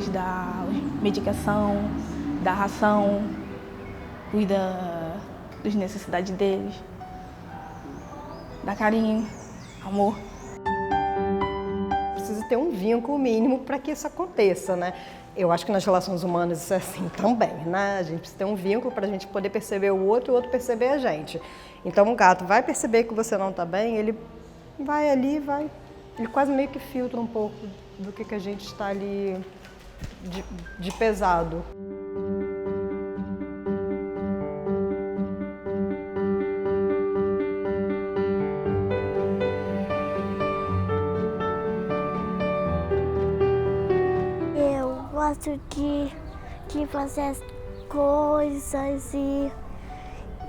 deles, dá medicação, dá ração, cuida das necessidades deles, dá carinho, amor. Precisa ter um vínculo mínimo para que isso aconteça, né? Eu acho que nas relações humanas isso é assim também, né? A gente precisa ter um vínculo para a gente poder perceber o outro e o outro perceber a gente. Então um gato vai perceber que você não está bem, ele vai ali, ele quase meio que filtra um pouco do que a gente está ali de pesado. Eu gosto de fazer as coisas e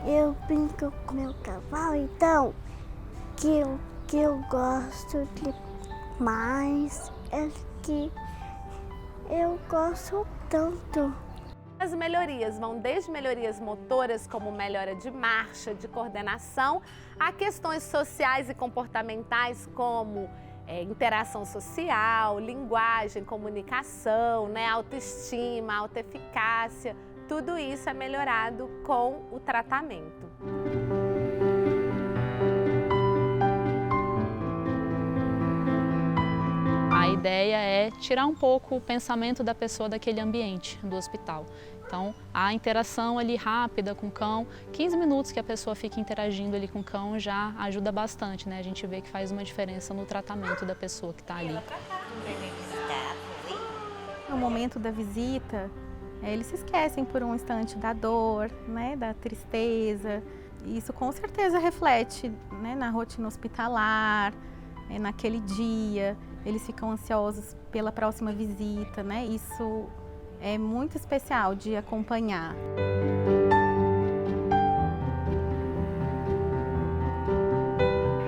eu brinco com meu cavalo, então que eu gosto de mais é que eu gosto tanto. As melhorias vão desde melhorias motoras, como melhora de marcha, de coordenação, a questões sociais e comportamentais, como interação social, linguagem, comunicação, né, autoestima, autoeficácia. Tudo isso é melhorado com o tratamento. A ideia é tirar um pouco o pensamento da pessoa daquele ambiente do hospital. Então, a interação ali rápida com o cão, 15 minutos que a pessoa fica interagindo ali com o cão já ajuda bastante, né? A gente vê que faz uma diferença no tratamento da pessoa que está ali. No momento da visita, eles se esquecem por um instante da dor, né, da tristeza. Isso com certeza reflete, né, na rotina hospitalar, naquele dia. Eles ficam ansiosos pela próxima visita, né? Isso é muito especial de acompanhar.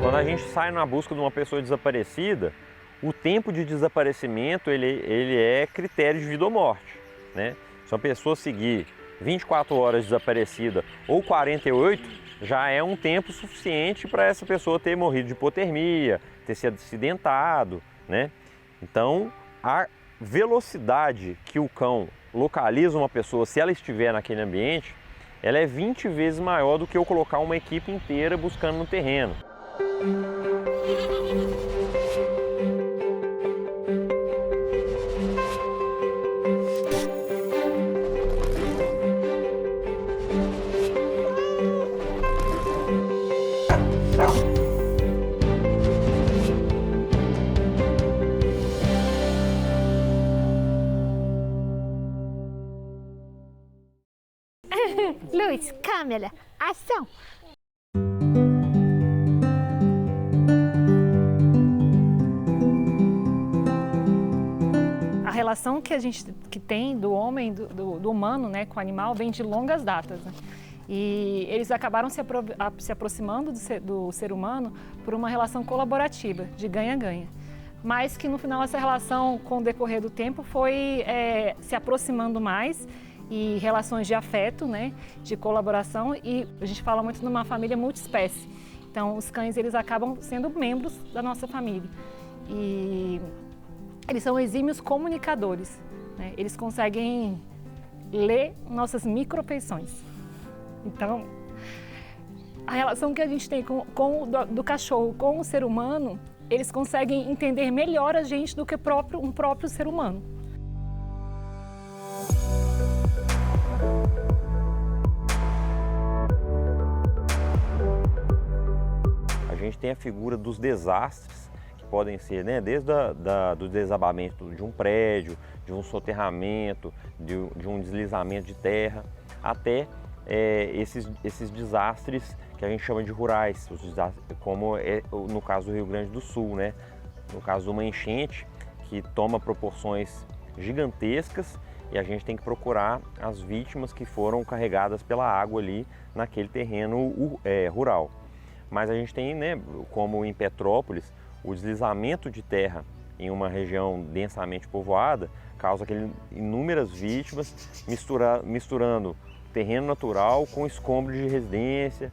Quando a gente sai na busca de uma pessoa desaparecida, o tempo de desaparecimento ele é critério de vida ou morte, né? Se uma pessoa seguir 24 horas desaparecida ou 48, já é um tempo suficiente para essa pessoa ter morrido de hipotermia, ter se acidentado, né? Então, a velocidade que o cão localiza uma pessoa, se ela estiver naquele ambiente, ela é 20 vezes maior do que eu colocar uma equipe inteira buscando no terreno. Luz, câmera, ação! A relação que a gente tem do homem, do humano, né, com o animal vem de longas datas, né? E eles acabaram se aproximando do ser humano por uma relação colaborativa, de ganha-ganha. Mas que no final essa relação, com o decorrer do tempo, foi se aproximando mais, e relações de afeto, né, de colaboração, e a gente fala muito numa família multiespécie. Então os cães eles acabam sendo membros da nossa família e eles são exímios comunicadores, né? Eles conseguem ler nossas microfeições. Então a relação que a gente tem do cachorro com o ser humano, eles conseguem entender melhor a gente do que um próprio ser humano. A gente tem a figura dos desastres, que podem ser, né, desde do desabamento de um prédio, de um soterramento, de um deslizamento de terra, até esses desastres que a gente chama de rurais, como no caso do Rio Grande do Sul, né? No caso de uma enchente que toma proporções gigantescas e a gente tem que procurar as vítimas que foram carregadas pela água ali naquele terreno rural. Mas a gente tem, né, como em Petrópolis, o deslizamento de terra em uma região densamente povoada causa inúmeras vítimas, misturando terreno natural com escombros de residência.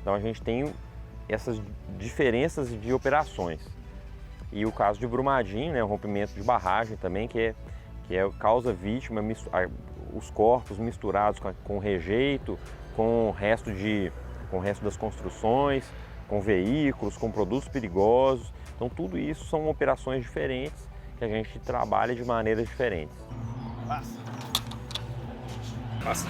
Então a gente tem essas diferenças de operações. E o caso de Brumadinho, né, o rompimento de barragem também, que que causa vítima, os corpos misturados com rejeito, com o resto das construções, com veículos, com produtos perigosos. Então tudo isso são operações diferentes que a gente trabalha de maneiras diferentes. Passa.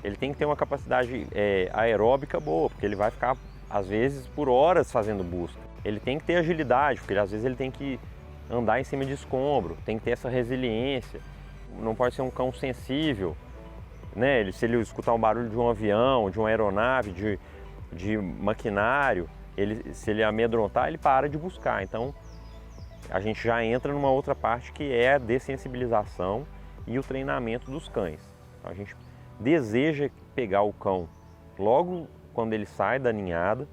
Ele tem que ter uma capacidade aeróbica boa, porque ele vai ficar, às vezes, por horas fazendo busca. Ele tem que ter agilidade, porque às vezes ele tem que andar em cima de escombro, tem que ter essa resiliência. Não pode ser um cão sensível, né? Se ele escutar um barulho de um avião, de uma aeronave, de maquinário, se ele amedrontar, ele para de buscar. Então, a gente já entra numa outra parte que é a dessensibilização e o treinamento dos cães. Então, a gente deseja pegar o cão logo quando ele sai da ninhada,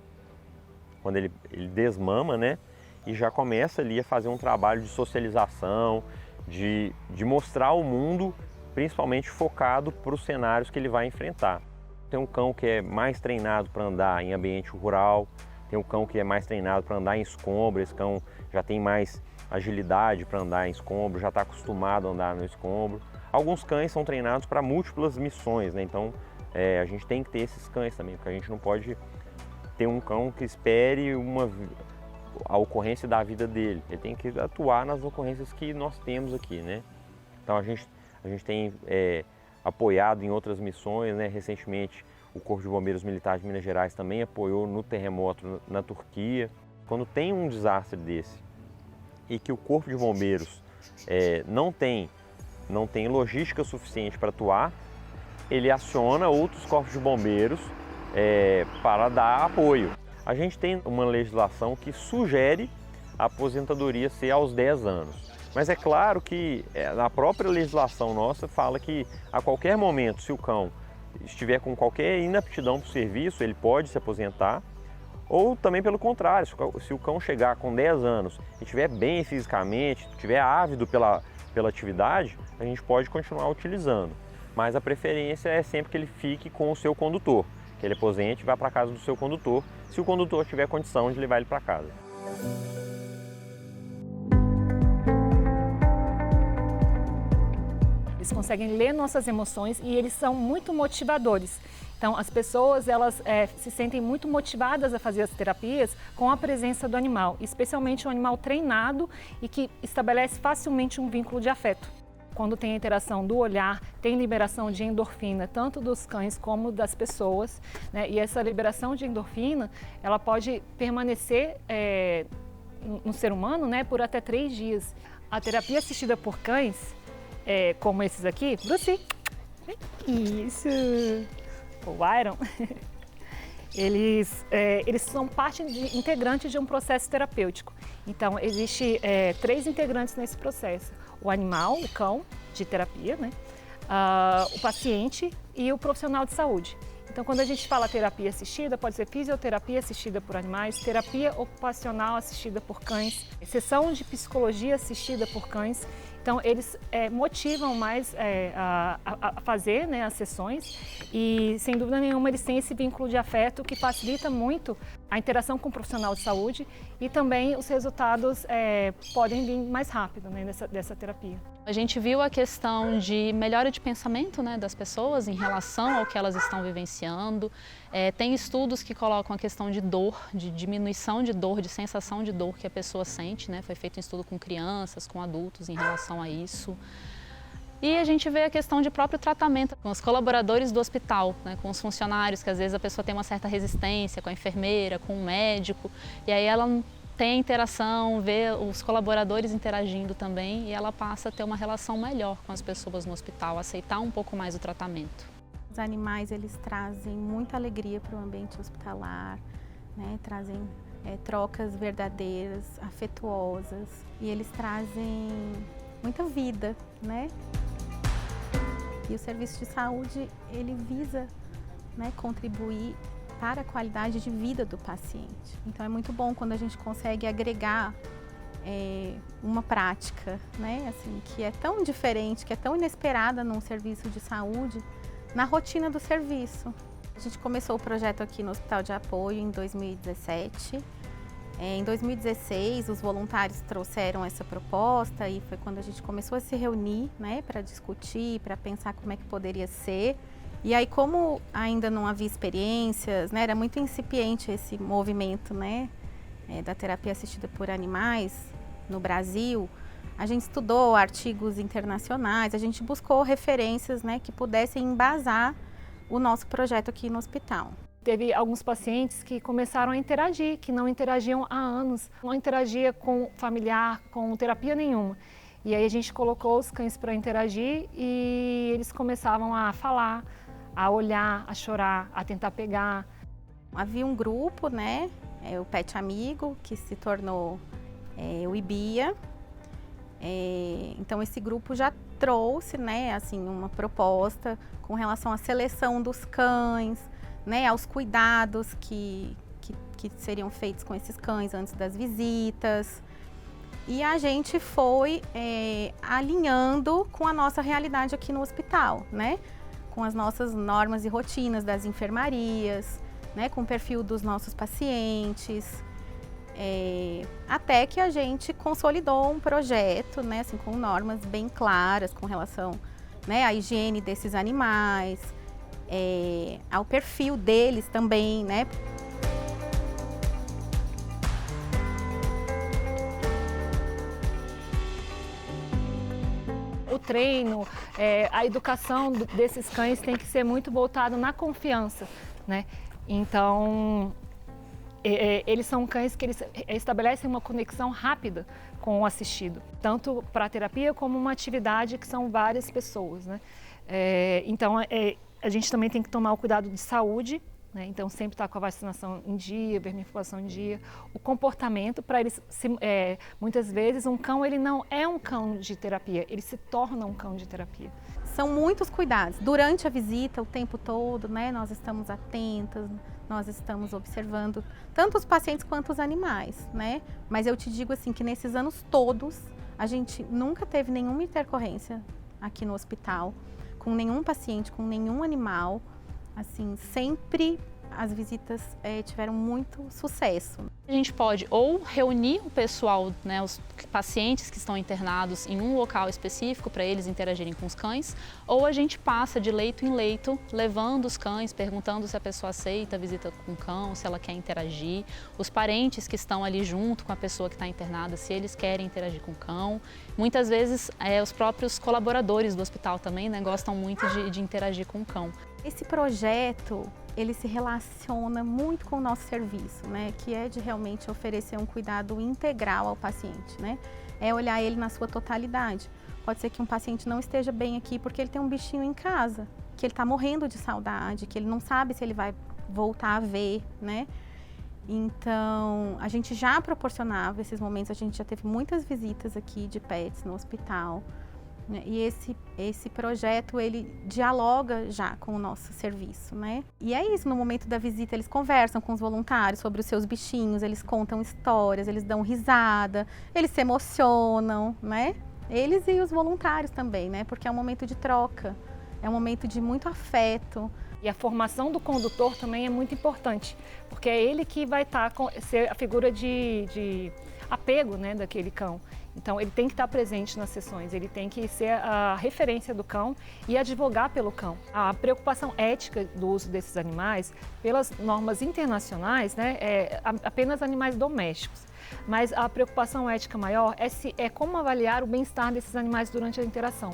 quando ele desmama, né? E já começa ali a fazer um trabalho de socialização, de mostrar ao mundo, principalmente focado para os cenários que ele vai enfrentar. Tem um cão que é mais treinado para andar em ambiente rural, tem um cão que é mais treinado para andar em escombro, esse cão já tem mais agilidade para andar em escombro, já está acostumado a andar no escombro. Alguns cães são treinados para múltiplas missões, né? Então a gente tem que ter esses cães também, porque a gente não pode ter um cão que espere a ocorrência da vida dele. Ele tem que atuar nas ocorrências que nós temos aqui, né? Então a gente tem apoiado em outras missões, né? Recentemente o Corpo de Bombeiros Militar de Minas Gerais também apoiou no terremoto na Turquia. Quando tem um desastre desse e que o Corpo de Bombeiros não tem logística suficiente para atuar, ele aciona outros corpos de bombeiros para dar apoio. A gente tem uma legislação que sugere a aposentadoria ser aos 10 anos. Mas é claro que na própria legislação nossa fala que a qualquer momento, se o cão estiver com qualquer inaptidão para o serviço, ele pode se aposentar. Ou também pelo contrário, se o cão chegar com 10 anos e estiver bem fisicamente, estiver ávido pela atividade, a gente pode continuar utilizando. Mas a preferência é sempre que ele fique com o seu condutor, que ele aposente e vá para a casa do seu condutor, se o condutor tiver condição de levar ele para casa. Eles conseguem ler nossas emoções e eles são muito motivadores. Então, as pessoas elas se sentem muito motivadas a fazer as terapias com a presença do animal, especialmente um animal treinado e que estabelece facilmente um vínculo de afeto. Quando tem a interação do olhar, tem liberação de endorfina, tanto dos cães como das pessoas, né? E essa liberação de endorfina, ela pode permanecer no ser humano, né, por até 3 dias. A terapia assistida por cães, como esses aqui, Bruce, isso, o Iron, eles são parte integrante de um processo terapêutico. Então, existe 3 integrantes nesse processo. O animal, o cão de terapia, né? O paciente e o profissional de saúde. Então, quando a gente fala terapia assistida, pode ser fisioterapia assistida por animais, terapia ocupacional assistida por cães, sessão de psicologia assistida por cães. Então, eles motivam mais a fazer, né, as sessões e, sem dúvida nenhuma, eles têm esse vínculo de afeto que facilita muito a interação com o profissional de saúde e também os resultados podem vir mais rápido, né, dessa terapia. A gente viu a questão de melhora de pensamento, né, das pessoas em relação ao que elas estão vivenciando. Tem estudos que colocam a questão de dor, de diminuição de dor, de sensação de dor que a pessoa sente, né? Foi feito um estudo com crianças, com adultos em relação a isso. E a gente vê a questão de próprio tratamento com os colaboradores do hospital, né, com os funcionários, que às vezes a pessoa tem uma certa resistência com a enfermeira, com o médico, e aí ela tem interação, vê os colaboradores interagindo também e ela passa a ter uma relação melhor com as pessoas no hospital, aceitar um pouco mais o tratamento. Os animais, eles trazem muita alegria para o ambiente hospitalar, né? Trazem trocas verdadeiras, afetuosas e eles trazem muita vida, né? E o serviço de saúde, ele visa, né, contribuir para a qualidade de vida do paciente. Então é muito bom quando a gente consegue agregar uma prática, né, assim, que é tão diferente, que é tão inesperada num serviço de saúde, na rotina do serviço. A gente começou o projeto aqui no Hospital de Apoio em 2017. Em 2016, os voluntários trouxeram essa proposta e foi quando a gente começou a se reunir, né, para discutir, para pensar como é que poderia ser. E aí, como ainda não havia experiências, né, era muito incipiente esse movimento, né, da terapia assistida por animais no Brasil, a gente estudou artigos internacionais, a gente buscou referências, né, que pudessem embasar o nosso projeto aqui no hospital. Teve alguns pacientes que começaram a interagir, que não interagiam há anos, não interagia com familiar, com terapia nenhuma. E aí a gente colocou os cães para interagir e eles começavam a falar, a olhar, a chorar, a tentar pegar. Havia um grupo, né, o Pet Amigo, que se tornou o IBIA. Então esse grupo já trouxe, né, assim, uma proposta com relação à seleção dos cães, né, aos cuidados que seriam feitos com esses cães antes das visitas. E a gente foi alinhando com a nossa realidade aqui no hospital, né, com as nossas normas e rotinas das enfermarias, né, com o perfil dos nossos pacientes, até que a gente consolidou um projeto, né, assim, com normas bem claras com relação, né, à higiene desses animais, ao perfil deles também, né? O treino, a educação desses cães tem que ser muito voltado na confiança, né? Então, eles são cães que eles estabelecem uma conexão rápida com o assistido, tanto para a terapia como uma atividade que são várias pessoas, né? Então, a gente também tem que tomar o cuidado de saúde, né? Então sempre estar com a vacinação em dia, vermifugação em dia, o comportamento para eles, muitas vezes um cão ele não é um cão de terapia, ele se torna um cão de terapia. São muitos cuidados. Durante a visita, o tempo todo, né, nós estamos atentas, nós estamos observando tanto os pacientes quanto os animais, né? Mas eu te digo assim que nesses anos todos, a gente nunca teve nenhuma intercorrência aqui no hospital, com nenhum paciente, com nenhum animal. Assim, sempre as visitas tiveram muito sucesso. A gente pode ou reunir o pessoal, né, os pacientes que estão internados em um local específico para eles interagirem com os cães, ou a gente passa de leito em leito, levando os cães, perguntando se a pessoa aceita a visita com o cão, se ela quer interagir, os parentes que estão ali junto com a pessoa que está internada, se eles querem interagir com o cão. Muitas vezes os próprios colaboradores do hospital também, né, gostam muito de interagir com o cão. Esse projeto, ele se relaciona muito com o nosso serviço, né? Que é de realmente oferecer um cuidado integral ao paciente, né? É olhar ele na sua totalidade. Pode ser que um paciente não esteja bem aqui porque ele tem um bichinho em casa, que ele está morrendo de saudade, que ele não sabe se ele vai voltar a ver, né? Então, a gente já proporcionava esses momentos, a gente já teve muitas visitas aqui de pets no hospital. E esse projeto, ele dialoga já com o nosso serviço, né? E é isso, no momento da visita eles conversam com os voluntários sobre os seus bichinhos, eles contam histórias, eles dão risada, eles se emocionam, né? Eles e os voluntários também, né? Porque é um momento de troca, é um momento de muito afeto. E a formação do condutor também é muito importante, porque é ele que vai ser a figura de apego, né, daquele cão. Então, ele tem que estar presente nas sessões, ele tem que ser a referência do cão e advogar pelo cão. A preocupação ética do uso desses animais, pelas normas internacionais, né, é apenas animais domésticos. Mas a preocupação ética maior é como avaliar o bem-estar desses animais durante a interação.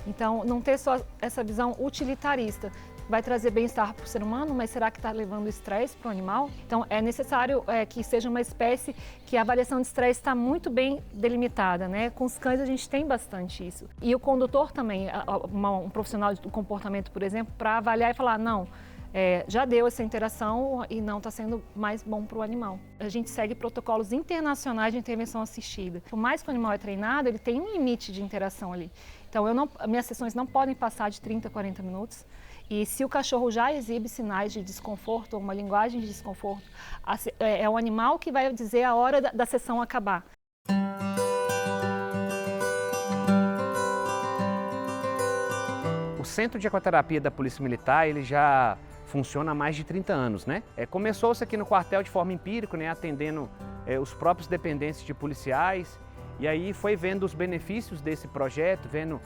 Então, não ter só essa visão utilitarista. Vai trazer bem-estar para o ser humano, mas será que está levando estresse para o animal? Então, é necessário que seja uma espécie que a avaliação de estresse está muito bem delimitada, né? Com os cães a gente tem bastante isso. E o condutor também, um profissional do comportamento, por exemplo, para avaliar e falar, não, já deu essa interação e não está sendo mais bom para o animal. A gente segue protocolos internacionais de intervenção assistida. Por mais que o animal é treinado, ele tem um limite de interação ali. Então, minhas sessões não podem passar de 30 a 40 minutos. E se o cachorro já exibe sinais de desconforto, ou uma linguagem de desconforto, é o animal que vai dizer a hora da sessão acabar. O Centro de Ecoterapia da Polícia Militar, ele já funciona há mais de 30 anos, né? Começou-se aqui no quartel de forma empírica, né, atendendo os próprios dependentes de policiais, e aí foi vendo os benefícios desse projeto, vendo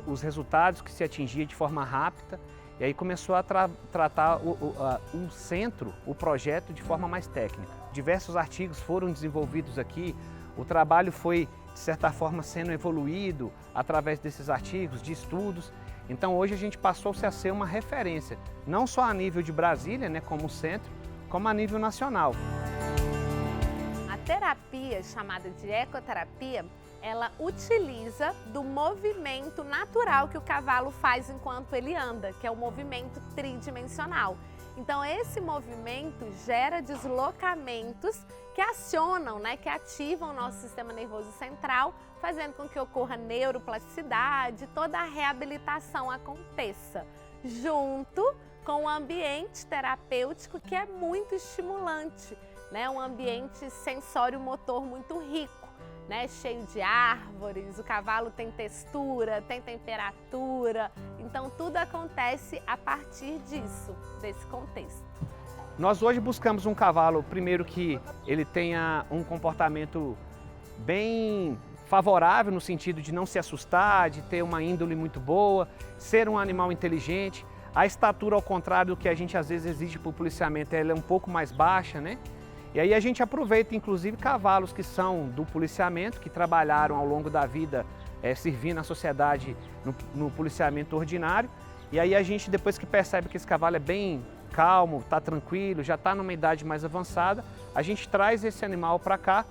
os resultados que se atingia de forma rápida, e aí começou a tratar o centro, o projeto, de forma mais técnica. Diversos artigos foram desenvolvidos aqui, o trabalho foi, de certa forma, sendo evoluído através desses artigos, de estudos. Então hoje a gente passou-se a ser uma referência, não só a nível de Brasília, né, como centro, como a nível nacional. A terapia, chamada de ecoterapia, ela utiliza do movimento natural que o cavalo faz enquanto ele anda, que é o movimento tridimensional. Então esse movimento gera deslocamentos que acionam, né, que ativam o nosso sistema nervoso central, fazendo com que ocorra neuroplasticidade, toda a reabilitação aconteça, junto com o ambiente terapêutico que é muito estimulante, né, um ambiente sensório-motor muito rico, né, cheio de árvores, o cavalo tem textura, tem temperatura, então tudo acontece a partir disso, desse contexto. Nós hoje buscamos um cavalo, primeiro, que ele tenha um comportamento bem favorável, no sentido de não se assustar, de ter uma índole muito boa, ser um animal inteligente. A estatura, ao contrário do que a gente às vezes exige para o policiamento, ela é um pouco mais baixa, né? E aí a gente aproveita, inclusive, cavalos que são do policiamento, que trabalharam ao longo da vida servindo a sociedade no policiamento ordinário. E aí a gente, depois que percebe que esse cavalo é bem calmo, está tranquilo, já está numa idade mais avançada, a gente traz esse animal para cá.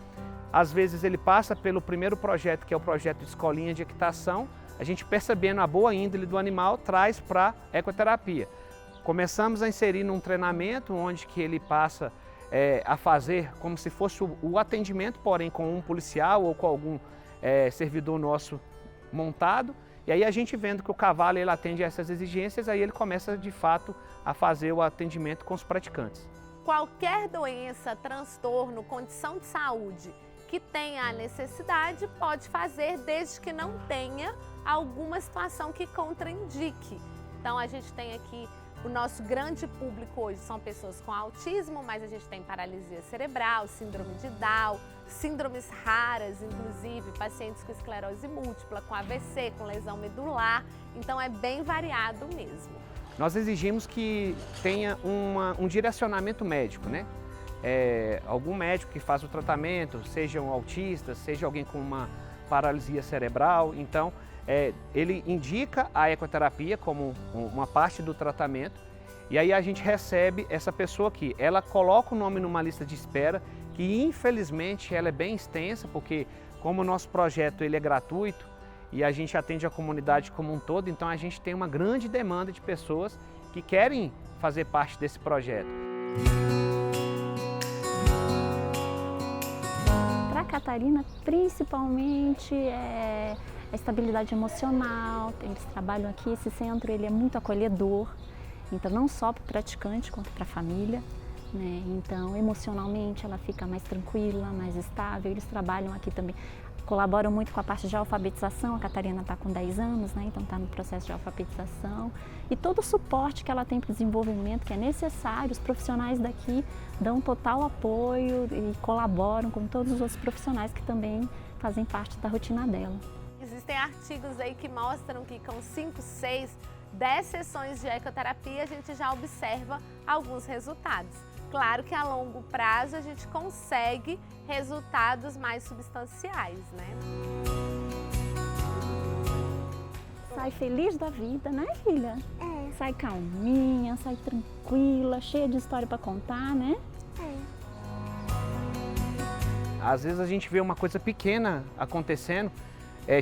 Às vezes ele passa pelo primeiro projeto, que é o projeto de escolinha de equitação. A gente, percebendo a boa índole do animal, traz para a ecoterapia. Começamos a inserir num treinamento onde que ele passa a fazer como se fosse o atendimento, porém com um policial ou com algum servidor nosso montado. E aí a gente, vendo que o cavalo ele atende a essas exigências, aí ele começa de fato a fazer o atendimento com os praticantes. Qualquer doença, transtorno, condição de saúde que tenha a necessidade pode fazer, desde que não tenha alguma situação que contraindique. Então a gente tem aqui o nosso grande público hoje são pessoas com autismo, mas a gente tem paralisia cerebral, síndrome de Down, síndromes raras, inclusive pacientes com esclerose múltipla, com AVC, com lesão medular, então é bem variado mesmo. Nós exigimos que tenha um direcionamento médico, né? Algum médico que faz o tratamento, seja um autista, seja alguém com uma paralisia cerebral, então ele indica a ecoterapia como uma parte do tratamento, e aí a gente recebe essa pessoa aqui. Ela coloca o nome numa lista de espera, que infelizmente ela é bem extensa, porque como o nosso projeto ele é gratuito e a gente atende a comunidade como um todo, então a gente tem uma grande demanda de pessoas que querem fazer parte desse projeto. Para a Catarina, principalmente, a estabilidade emocional. Eles trabalham aqui, esse centro ele é muito acolhedor, então não só para o praticante quanto para a família, né? Então emocionalmente ela fica mais tranquila, mais estável. Eles trabalham aqui também, colaboram muito com a parte de alfabetização. A Catarina está com 10 anos, né? Então está no processo de alfabetização, e todo o suporte que ela tem para o desenvolvimento que é necessário. Os profissionais daqui dão total apoio e colaboram com todos os outros profissionais que também fazem parte da rotina dela. Existem artigos aí que mostram que com 5, 6, 10 sessões de ecoterapia a gente já observa alguns resultados. Claro que a longo prazo a gente consegue resultados mais substanciais, né? Sai feliz da vida, né, filha? Sai calminha, sai tranquila, cheia de história para contar, né? Às vezes a gente vê uma coisa pequena acontecendo.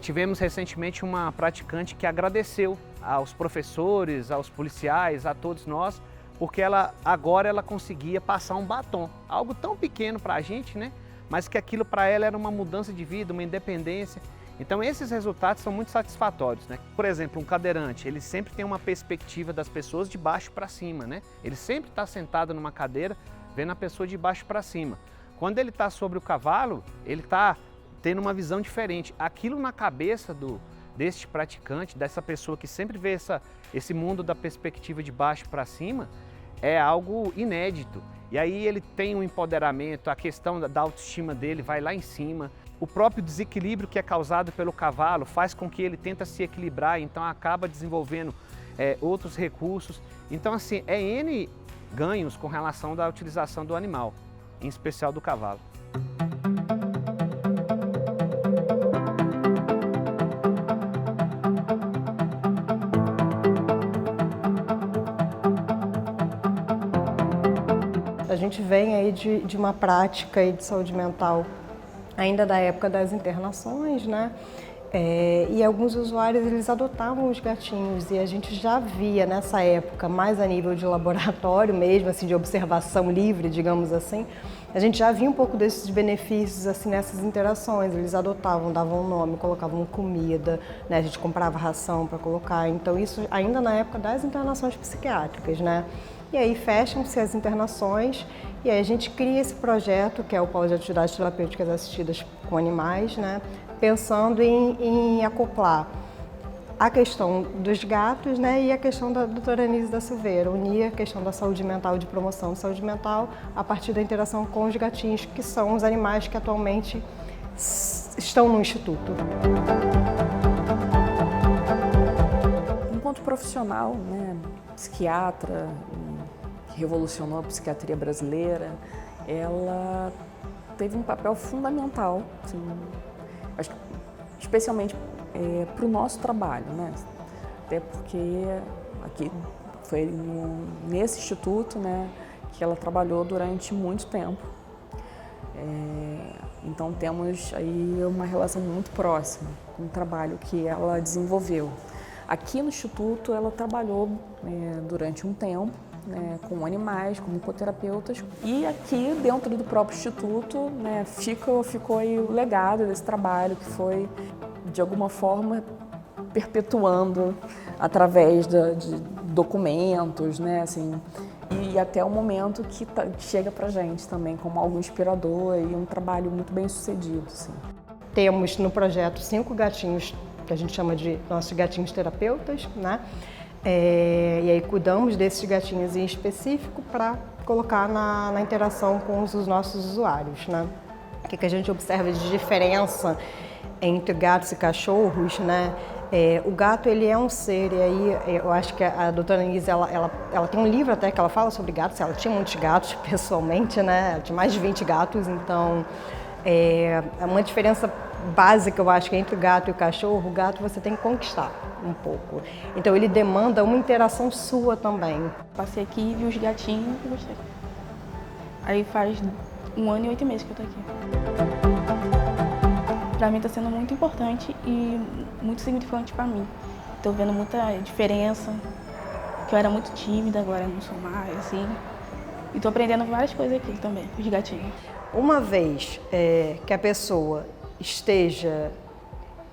Tivemos recentemente uma praticante que agradeceu aos professores, aos policiais, a todos nós, porque agora ela conseguia passar um batom. Algo tão pequeno para a gente, né? Mas que aquilo para ela era uma mudança de vida, uma independência. Então esses resultados são muito satisfatórios, né? Por exemplo, um cadeirante, ele sempre tem uma perspectiva das pessoas de baixo para cima, né? Ele sempre está sentado numa cadeira, vendo a pessoa de baixo para cima. Quando ele está sobre o cavalo, ele está tendo uma visão diferente. Aquilo na cabeça deste praticante, dessa pessoa que sempre vê esse mundo da perspectiva de baixo para cima, é algo inédito. E aí ele tem um empoderamento, a questão da autoestima dele vai lá em cima. O próprio desequilíbrio que é causado pelo cavalo faz com que ele tenta se equilibrar, então acaba desenvolvendo outros recursos. Então assim, é N ganhos com relação da utilização do animal, em especial do cavalo. A gente vem aí de uma prática aí de saúde mental ainda da época das internações, né? E alguns usuários eles adotavam os gatinhos e a gente já via nessa época, mais a nível de laboratório mesmo, assim, de observação livre, digamos assim, a gente já via um pouco desses benefícios assim, nessas interações. Eles adotavam, davam um nome, colocavam comida, né? A gente comprava ração para colocar, então isso ainda na época das internações psiquiátricas, né? E aí fecham-se as internações e aí a gente cria esse projeto, que é o Polo de Atividades Terapêuticas Assistidas com Animais, né? Pensando em acoplar a questão dos gatos, né? E a questão da doutora Anísia da Silveira, unir a questão da saúde mental, de promoção de saúde mental, a partir da interação com os gatinhos, que são os animais que atualmente estão no Instituto. Enquanto profissional, né, psiquiatra, que revolucionou a psiquiatria brasileira, ela teve um papel fundamental, assim, acho que especialmente para o nosso trabalho, né? Até porque aqui foi nesse instituto, né, que ela trabalhou durante muito tempo. Então temos aí uma relação muito próxima com o trabalho que ela desenvolveu. Aqui no Instituto ela trabalhou durante um tempo, né, com animais, como ecoterapeutas, e aqui dentro do próprio Instituto, né, ficou aí o legado desse trabalho que foi, de alguma forma, perpetuando através de documentos, né, assim, e até o momento que chega pra gente também como algo inspirador e um trabalho muito bem sucedido. Assim. Temos no projeto 5 gatinhos que a gente chama de nossos gatinhos terapeutas, né? E aí cuidamos desses gatinhos em específico para colocar na interação com os nossos usuários, né? O que a gente observa de diferença entre gatos e cachorros, né? O gato, ele é um ser, e aí eu acho que a doutora Anísia, ela tem um livro até que ela fala sobre gatos, ela tinha muitos gatos pessoalmente, né? Ela tinha mais de 20 gatos, então é uma diferença básica, eu acho, que entre o gato e o cachorro. O gato você tem que conquistar um pouco, então ele demanda uma interação sua também. Passei aqui e vi os gatinhos e gostei. Aí faz 1 ano e 8 meses que eu tô aqui. Pra mim tá sendo muito importante e muito significante pra mim. Tô vendo muita diferença, que eu era muito tímida, agora não sou mais, assim. E tô aprendendo várias coisas aqui também, os gatinhos. Uma vez que a pessoa esteja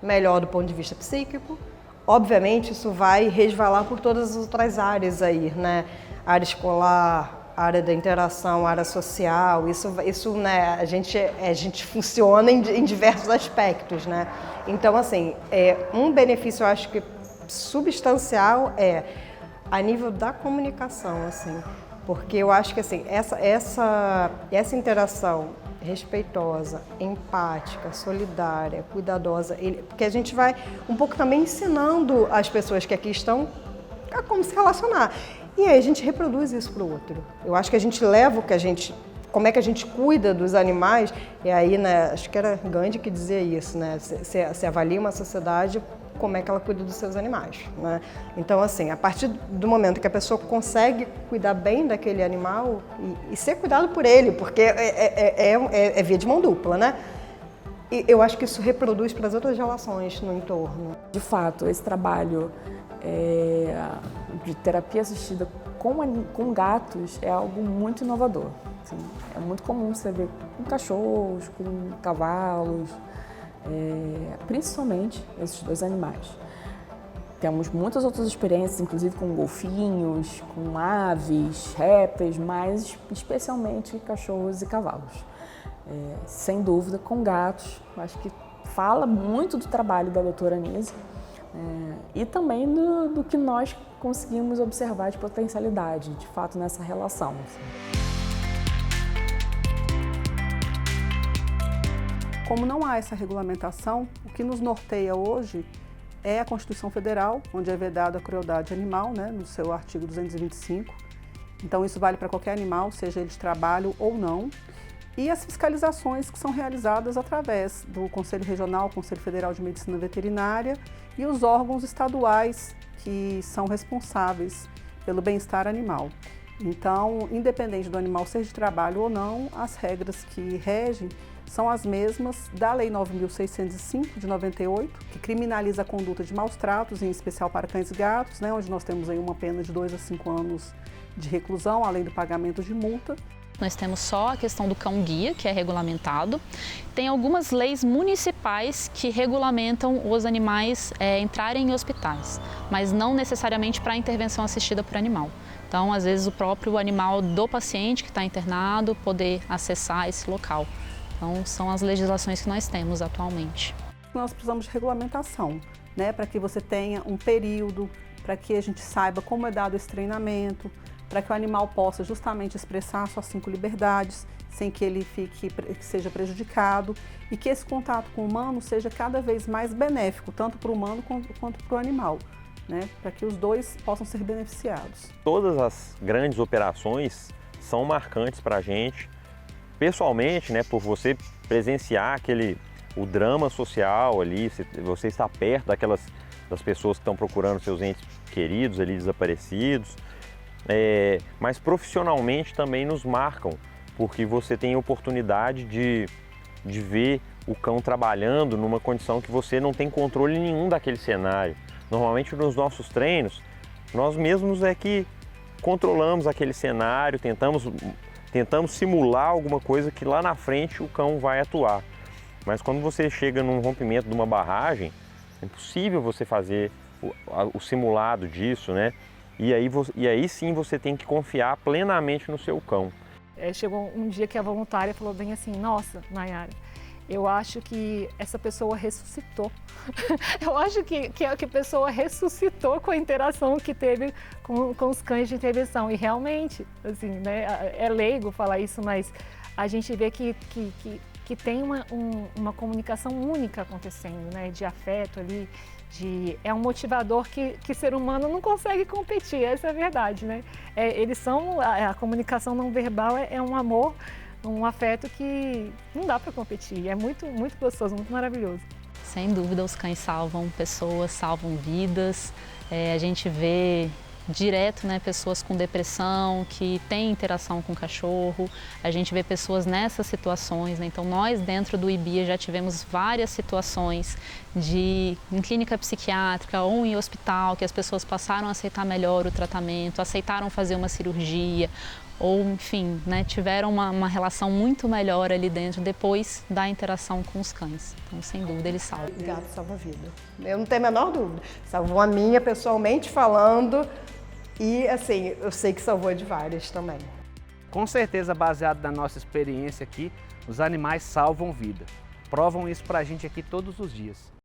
melhor do ponto de vista psíquico, obviamente isso vai resvalar por todas as outras áreas aí, né? Área escolar, área da interação, área social, isso né, a gente funciona em diversos aspectos, né? Então, assim, um benefício, eu acho que substancial a nível da comunicação, assim, porque eu acho que assim, essa interação respeitosa, empática, solidária, cuidadosa, porque a gente vai um pouco também ensinando as pessoas que aqui estão a como se relacionar. E aí a gente reproduz isso para o outro. Eu acho que a gente leva como é que a gente cuida dos animais, e aí, né, acho que era Gandhi que dizia isso, né? Você avalia uma sociedade como é que ela cuida dos seus animais, né? Então, assim, a partir do momento que a pessoa consegue cuidar bem daquele animal e ser cuidado por ele, porque é via de mão dupla, né? E eu acho que isso reproduz para as outras relações no entorno. De fato, esse trabalho de terapia assistida com gatos é algo muito inovador. Assim, é muito comum você ver com cachorros, com cavalos, principalmente esses 2 animais. Temos muitas outras experiências, inclusive com golfinhos, com aves, répteis, mas especialmente cachorros e cavalos. Sem dúvida, com gatos, acho que fala muito do trabalho da doutora Anísia e também do que nós conseguimos observar de potencialidade, de fato, nessa relação. Assim. Como não há essa regulamentação, o que nos norteia hoje é a Constituição Federal, onde é vedada a crueldade animal, né, no seu artigo 225. Então isso vale para qualquer animal, seja ele de trabalho ou não. E as fiscalizações que são realizadas através do Conselho Regional, Conselho Federal de Medicina Veterinária e os órgãos estaduais que são responsáveis pelo bem-estar animal. Então, independente do animal ser de trabalho ou não, as regras que regem são as mesmas da Lei 9.605, de 98, que criminaliza a conduta de maus tratos, em especial para cães e gatos, né, onde nós temos aí uma pena de 2 a 5 anos de reclusão, além do pagamento de multa. Nós temos só a questão do cão-guia, que é regulamentado. Tem algumas leis municipais que regulamentam os animais entrarem em hospitais, mas não necessariamente para intervenção assistida por animal. Então, às vezes, o próprio animal do paciente que está internado poder acessar esse local. Então, são as legislações que nós temos atualmente. Nós precisamos de regulamentação, né, para que você tenha um período, para que a gente saiba como é dado esse treinamento, para que o animal possa justamente expressar suas 5 liberdades, sem que ele seja prejudicado, e que esse contato com o humano seja cada vez mais benéfico, tanto para o humano quanto para o animal, né? Para que os dois possam ser beneficiados. Todas as grandes operações são marcantes para a gente, pessoalmente, né, por você presenciar o drama social ali, você estar perto das pessoas que estão procurando seus entes queridos ali desaparecidos. Mas profissionalmente também nos marcam, porque você tem a oportunidade de ver o cão trabalhando numa condição que você não tem controle nenhum daquele cenário. Normalmente nos nossos treinos, nós mesmos é que controlamos aquele cenário, tentamos simular alguma coisa que lá na frente o cão vai atuar. Mas quando você chega num rompimento de uma barragem, é impossível você fazer o simulado disso, né? E aí sim você tem que confiar plenamente no seu cão. Chegou um dia que a voluntária falou bem assim, nossa, Nayara, eu acho que essa pessoa ressuscitou. Eu acho que a pessoa ressuscitou com a interação que teve com os cães de intervenção. E realmente, assim, né, é leigo falar isso, mas a gente vê que tem uma comunicação única acontecendo, né, de afeto ali. É um motivador que ser humano não consegue competir, essa é a verdade, né? A comunicação não verbal é um amor, um afeto que não dá para competir, é muito, muito gostoso, muito maravilhoso. Sem dúvida, os cães salvam pessoas, salvam vidas. A gente vê direto, né, pessoas com depressão, que têm interação com o cachorro. A gente vê pessoas nessas situações, né? Então nós dentro do IBIA já tivemos várias situações em clínica psiquiátrica ou em hospital, que as pessoas passaram a aceitar melhor o tratamento, aceitaram fazer uma cirurgia, ou enfim, né, tiveram uma relação muito melhor ali dentro depois da interação com os cães. Então, sem dúvida, eles salvam. O gato salva a vida. Eu não tenho a menor dúvida. Salvou a minha, pessoalmente falando, e assim, eu sei que salvou de várias também. Com certeza, baseado na nossa experiência aqui, os animais salvam vida. Provam isso pra gente aqui todos os dias.